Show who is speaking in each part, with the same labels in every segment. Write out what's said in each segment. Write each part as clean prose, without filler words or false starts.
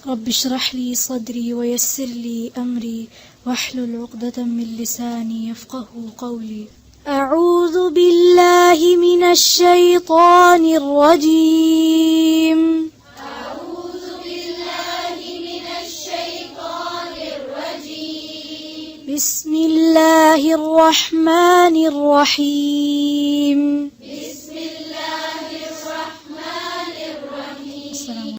Speaker 1: رب اشرح لي صدري ويسر لي أمري واحلل عقدة من لساني يفقه قولي. أعوذ بالله من الشيطان الرجيم.
Speaker 2: أعوذ بالله من الشيطان الرجيم.
Speaker 1: بسم الله الرحمن الرحيم.
Speaker 2: بسم الله الرحمن الرحيم.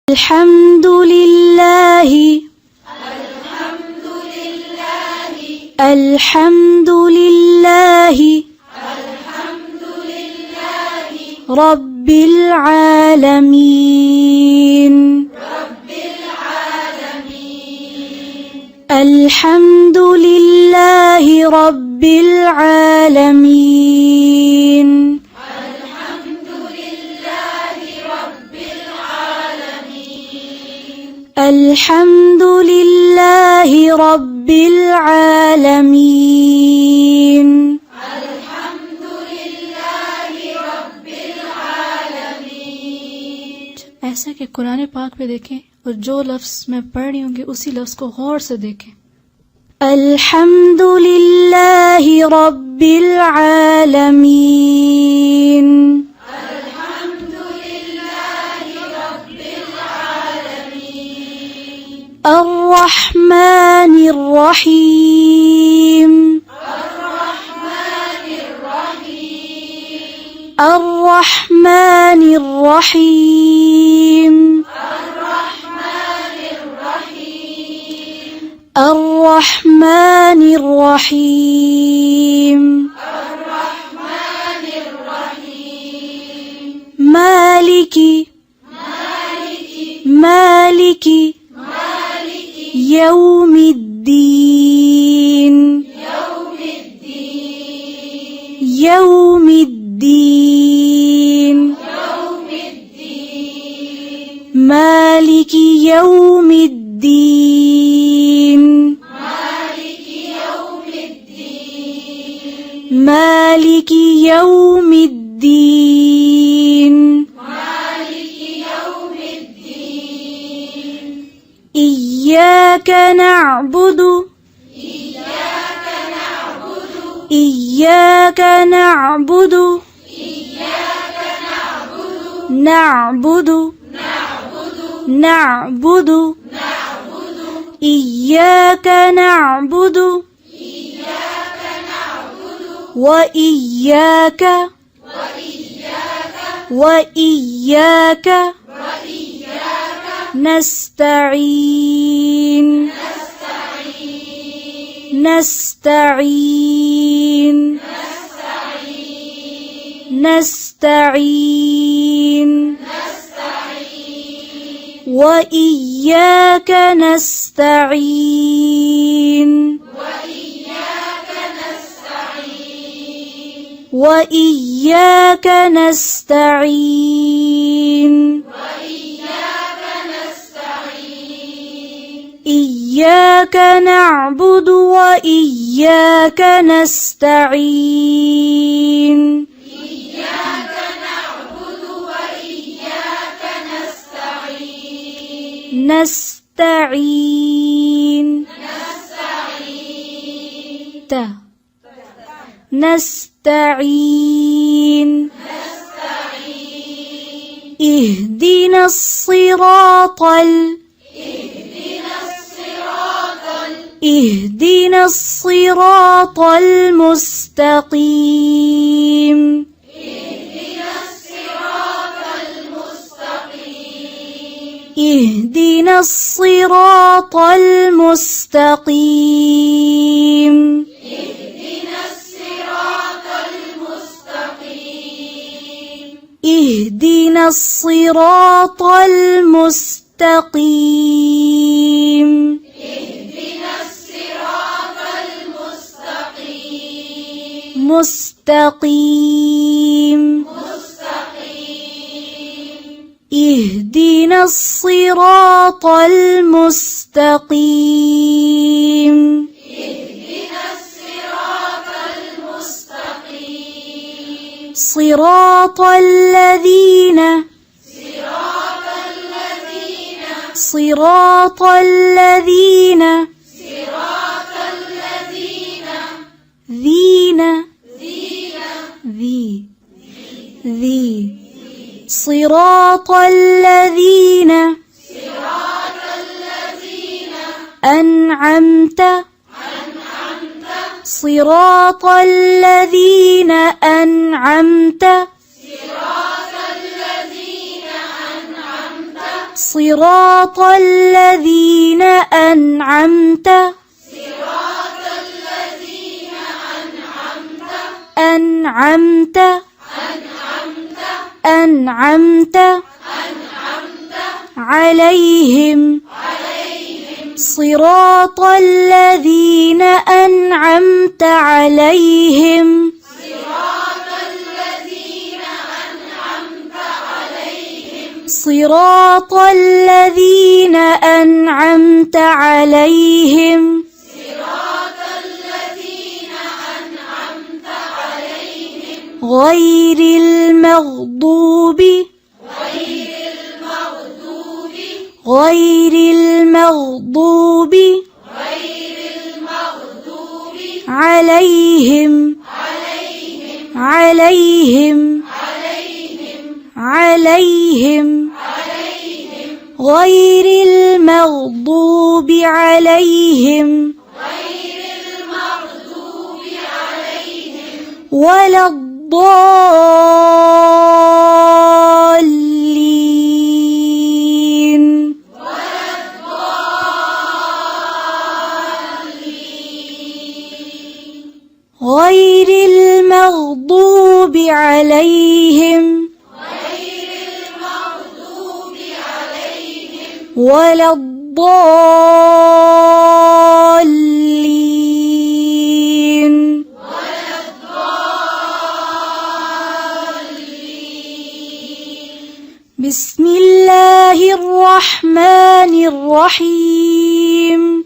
Speaker 1: الحمد لله
Speaker 2: الحمد لله
Speaker 1: الحمد لله
Speaker 2: الحمد لله
Speaker 1: رب العالمين.
Speaker 2: رب العالمين.
Speaker 1: الحمد لله رب العالمين.
Speaker 2: الحمد لله رب العالمين.
Speaker 1: الحمد لله رب العالمين.
Speaker 2: الحمد لله رب العالمين.
Speaker 1: ऐसा कि कुरान पाक पे देखें और जो लफ्ज मैं पढ़ रही हूँगी उसी लफ्ज को गौर से देखें. الحمد لله رب العالمين.
Speaker 2: الحمد لله رب العالمين.
Speaker 1: الرحمن الرحيم.
Speaker 2: الرحمن الرحيم.
Speaker 1: الرحمن الرحيم.
Speaker 2: الرحمن الرحيم.
Speaker 1: الرحمن الرحيم.
Speaker 2: الرحمن الرحيم.
Speaker 1: مالك مالك يوم الدين.
Speaker 2: يوم الدين.
Speaker 1: يوم الدين.
Speaker 2: يوم الدين.
Speaker 1: مالك يوم الدين.
Speaker 2: مالك يوم الدين.
Speaker 1: مالك يوم الدين.
Speaker 2: مالك يوم الدين.
Speaker 1: إياك نعبد
Speaker 2: إياك نعبد.
Speaker 1: إياك نعبد
Speaker 2: إياك نعبد.
Speaker 1: نعبد
Speaker 2: نعبد.
Speaker 1: نعبد
Speaker 2: نعبد.
Speaker 1: إياك نعبد
Speaker 2: إياك نعبد.
Speaker 1: وإياك
Speaker 2: وإياك
Speaker 1: وإياك
Speaker 2: وإياك
Speaker 1: نستعين. نستعين. نستعين. وإياك نستعين. وإياك نستعين. إياك نعبد وإياك نستعين.
Speaker 2: إياك نعبد وإياك نستعين.
Speaker 1: نستعين. نستعين. اهدنا الصراط اهدنا الصراط المستقيم. اهدنا الصراط المستقيم. اهدنا الصراط المستقيم. مستقيم. اهدنا الصراط المستقيم. صراط الذين صراط الذين صراط الذين أنعمت صراط الذين أنعمت صراط الذين أنعمت أنعمت عليهم صراط الذين أنعمت عليهم صراط الذين أنعمت عليهم غير المغضوب عليهم غير المغضوب عليهم ولا الضالين غير المغضوب عليهم ولا الضالين بسم الله الرحمن الرحيم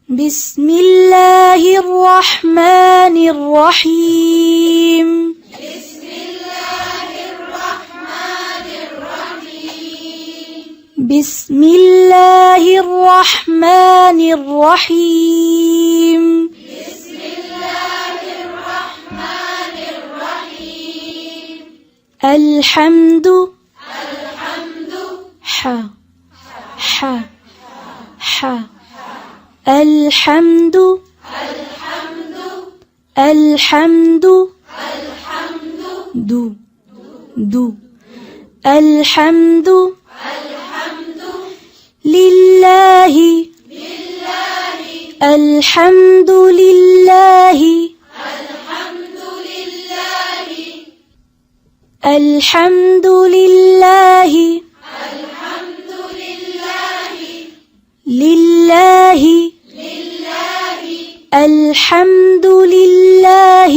Speaker 1: بسم الله الرحمن الرحيم بسم الله الرحمن الرحيم الحمد الحمد الحمد لله الحمد لله الحمد لله لله الحمد لله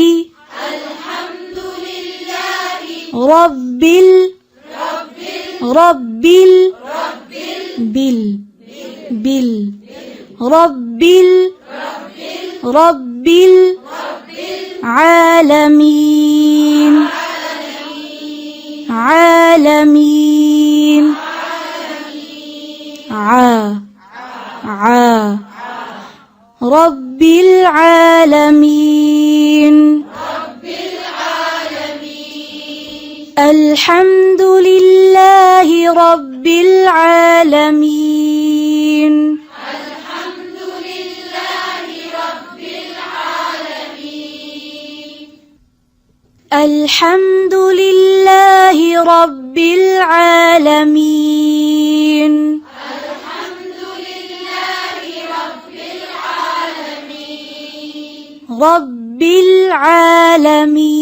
Speaker 1: رب العالمين عالمين رب العالمين الحمد لله رب العالمين الحمد لله رب العالمين رب العالمين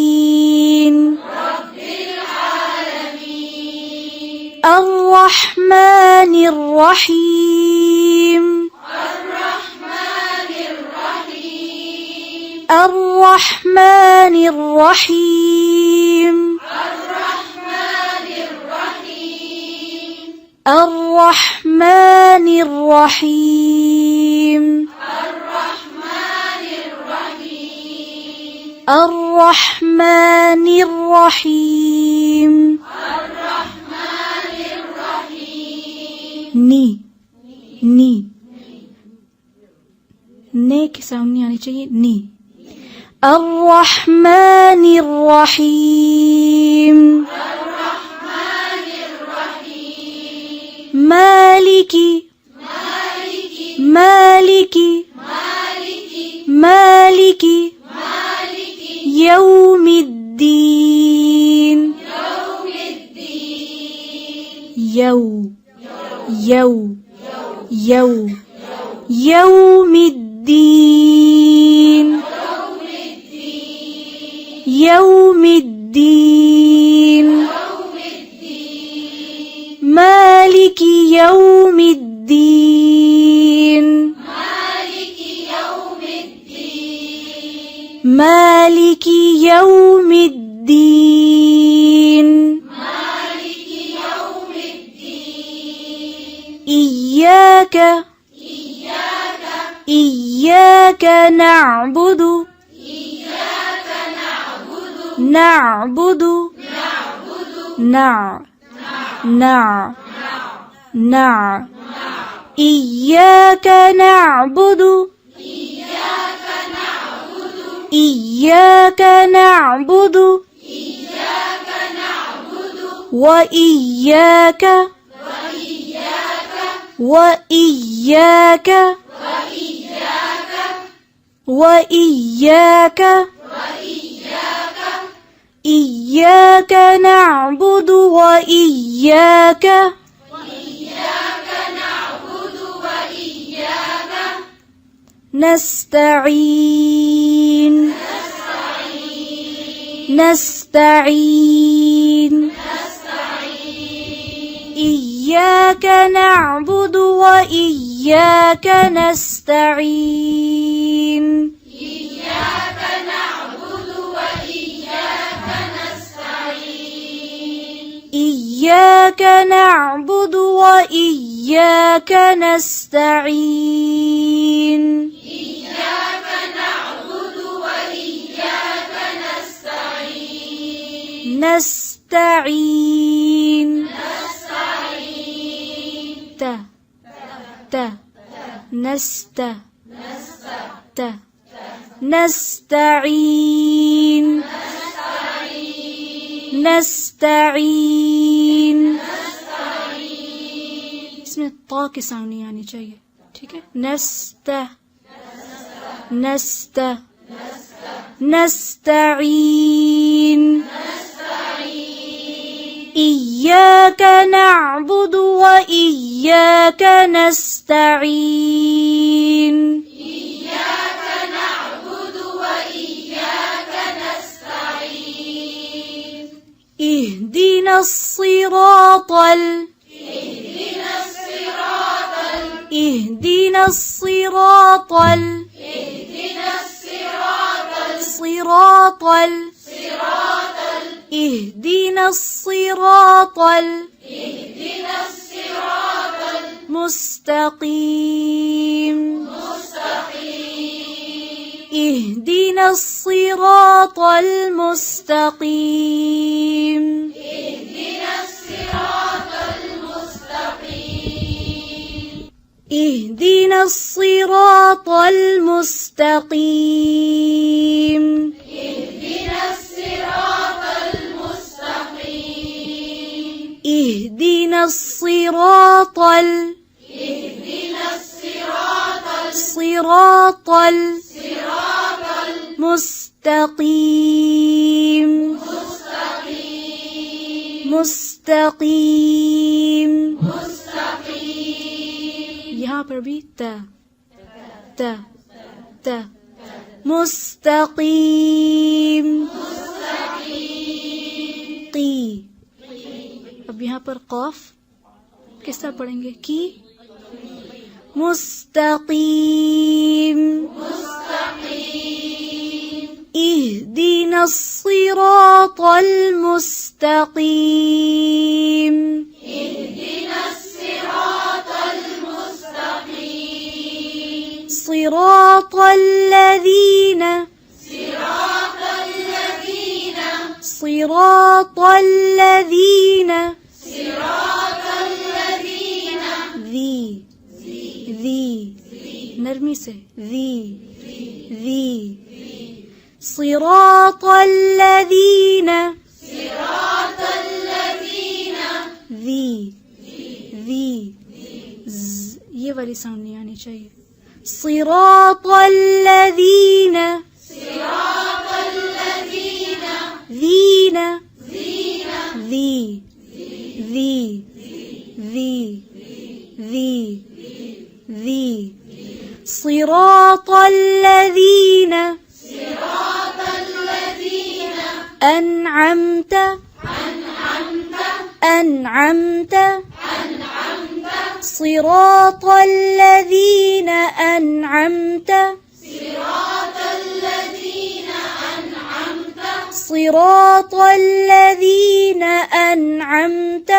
Speaker 1: الرحمن الرحيم الرحمن الرحيم الرحمن الرحيم الرحمن الرحيم नी, ने की साउंड नहीं आनी चाहिए, नी। अर्रहमानिर रहीम, मालिकी, मालिकी, मालिकी, यौमिद्दीन, यौ, यौ, यौ, यौमिद्दीन, यौमिद्दीन, मालिकी यौमिद्दीन, मालिकी यौमिद्दीन, إياك إياك نعبد نعبد نع نع نع إياك نعبد إياك نعبد وإياك وإياك وإياك إياك نعبد وإياك نستعين نستعين إياك نعبد وإياك نستعين
Speaker 2: إياك نعبد وإياك نستعين
Speaker 1: إياك نعبد وإياك نستعين
Speaker 2: إياك نعبد وإياك نستعين
Speaker 1: نستعين ت ت نست ت نستعين نستعين इसमें ता की साउंड नहीं आनी चाहिए, ठीक है। नस्त नस्त नस्तعين إياك نعبد وإياك نستعين
Speaker 2: إياك نعبد وإياك نستعين
Speaker 1: اهدنا الصراط
Speaker 2: اهدنا الصراط
Speaker 1: اهدنا الصراط
Speaker 2: اهدنا الصراط
Speaker 1: صراط
Speaker 2: صراط
Speaker 1: اهدنا الصراط
Speaker 2: اهدنا الصراط
Speaker 1: المستقيم
Speaker 2: مستقيم
Speaker 1: اهدنا الصراط المستقيم
Speaker 2: اهدنا الصراط المستقيم
Speaker 1: اهدنا الصراط المستقيم
Speaker 2: اهدنا الصراط المستقيم
Speaker 1: اهدنا الصراط
Speaker 2: اهدنا الصراط
Speaker 1: صراط
Speaker 2: صراط
Speaker 1: المستقيم
Speaker 2: مستقيم
Speaker 1: مستقيم
Speaker 2: مستقيم
Speaker 1: यहाँ पर भी त त त मुस्तकीम की। अब यहाँ पर कौफ किस तरह पढ़ेंगे? की मुस्तकीम इहदिना الصراط المستقيم
Speaker 2: اهدنا الصراط المستقيم
Speaker 1: صراط الذين
Speaker 2: صراط الذين
Speaker 1: صراط الذين
Speaker 2: صراط الذين
Speaker 1: ذي ذي نرمي से ذي صراط الذين ذي ये वाली साउंड नहीं आनी चाहिए صراط الذين ذين ذي صراط الذين أنعمت صراط الذين أنعمت صراط الذين أنعمت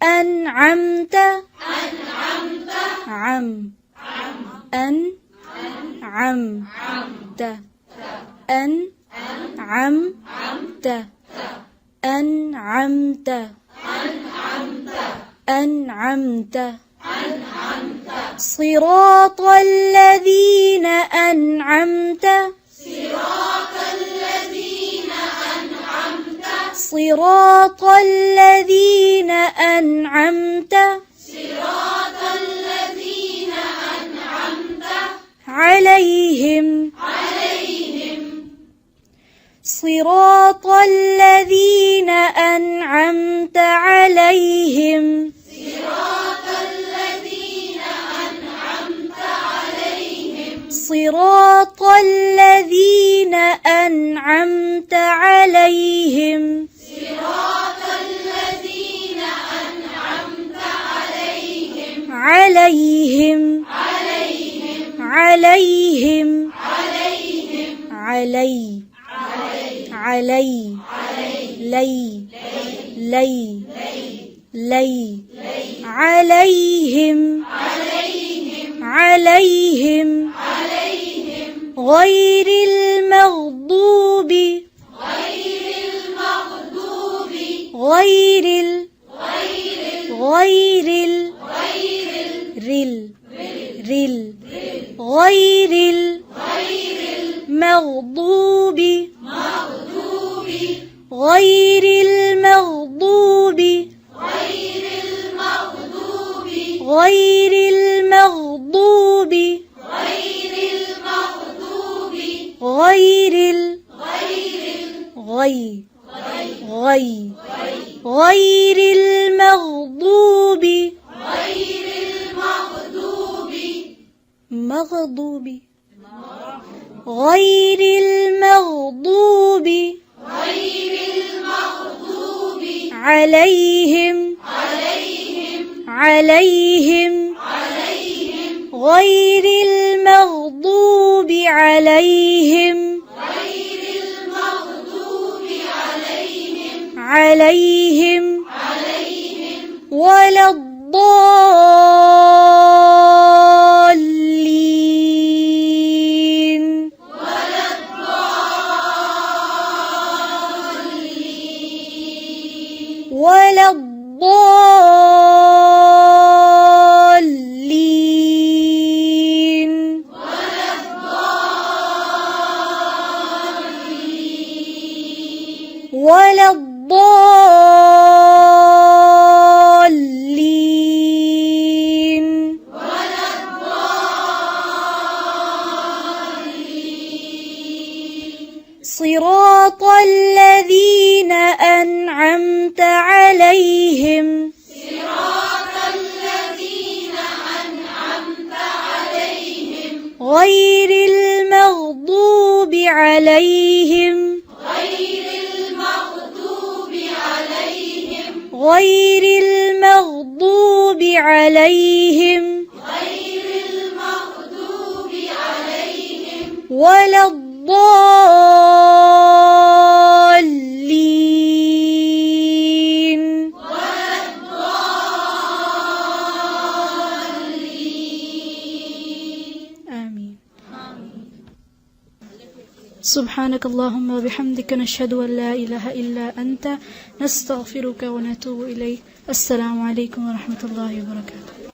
Speaker 1: أنعمت أنعمت صراط الذين أنعمت صراط الذين أنعمت عليهم صراط الذين أنعمت عليهم صراط الذين أنعمت عليهم عليهم غير المغضوب عليهم ولا الضالين ولا الضالين ولا الضالين صراط الذين أنعمت عليهم غير المغضوب عليهم غير المغضوب عليهم ولا الضالين آمين سبحانك اللهم وبحمدك نشهد أن لا إله إلا أنت نستغفرك ونتوب إليك. السلام عليكم ورحمة الله وبركاته.